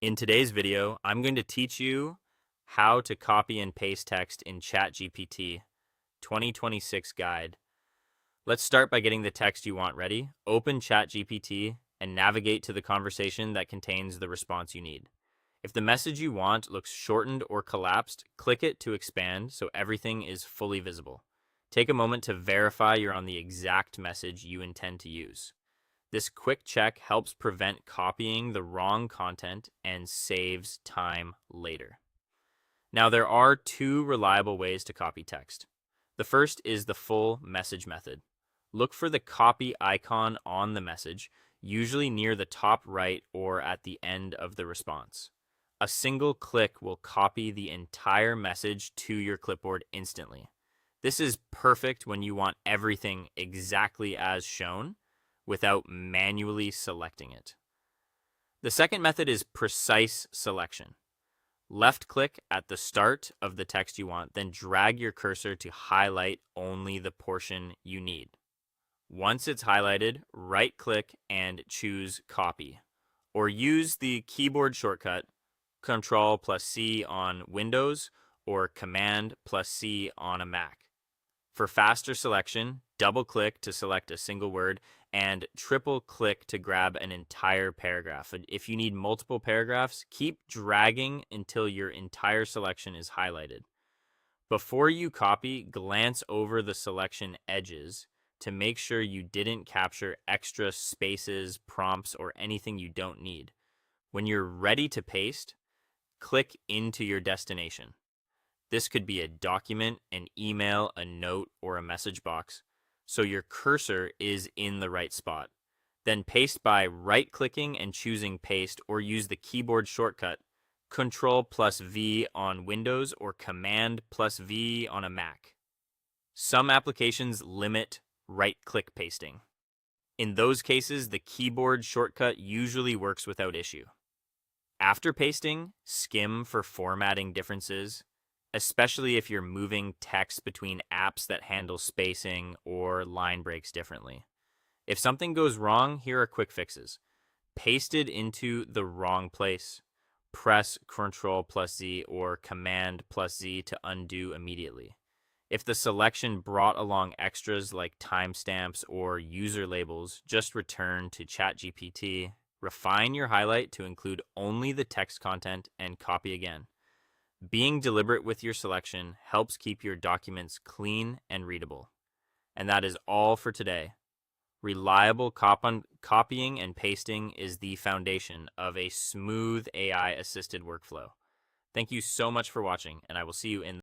In today's video, I'm going to teach you how to copy and paste text in ChatGPT 2026 guide. Let's start by getting the text you want ready. Open ChatGPT and navigate to the conversation that contains the response you need. If the message you want looks shortened or collapsed, click it to expand so everything is fully visible. Take a moment to verify you're on the exact message you intend to use. This quick check helps prevent copying the wrong content and saves time later. Now, there are two reliable ways to copy text. The first is the full message method. Look for the copy icon on the message, usually near the top right or at the end of the response. A single click will copy the entire message to your clipboard instantly. This is perfect when you want everything exactly as shown without manually selecting it. The second method is precise selection. Left-click at the start of the text you want, then drag your cursor to highlight only the portion you need. Once it's highlighted, right-click and choose Copy, or use the keyboard shortcut Ctrl+C on Windows or Command+C on a Mac. For faster selection, double-click to select a single word and triple-click to grab an entire paragraph. If you need multiple paragraphs, keep dragging until your entire selection is highlighted. Before you copy, glance over the selection edges to make sure you didn't capture extra spaces, prompts, or anything you don't need. When you're ready to paste, click into your destination. This could be a document, an email, a note, or a message box, so your cursor is in the right spot. Then paste by right-clicking and choosing Paste, or use the keyboard shortcut Ctrl+V on Windows or Command+V on a Mac. Some applications limit right-click pasting. In those cases, the keyboard shortcut usually works without issue. After pasting, skim for formatting differences, especially if you're moving text between apps that handle spacing or line breaks differently. If something goes wrong, here are quick fixes. Pasted into the wrong place. Press Ctrl+Z or Command+Z to undo immediately. If the selection brought along extras like timestamps or user labels, just return to ChatGPT. Refine your highlight to include only the text content and copy again. Being deliberate with your selection helps keep your documents clean and readable. And that is all for today. Reliable copying and pasting is the foundation of a smooth AI-assisted workflow. Thank you so much for watching, and I will see you in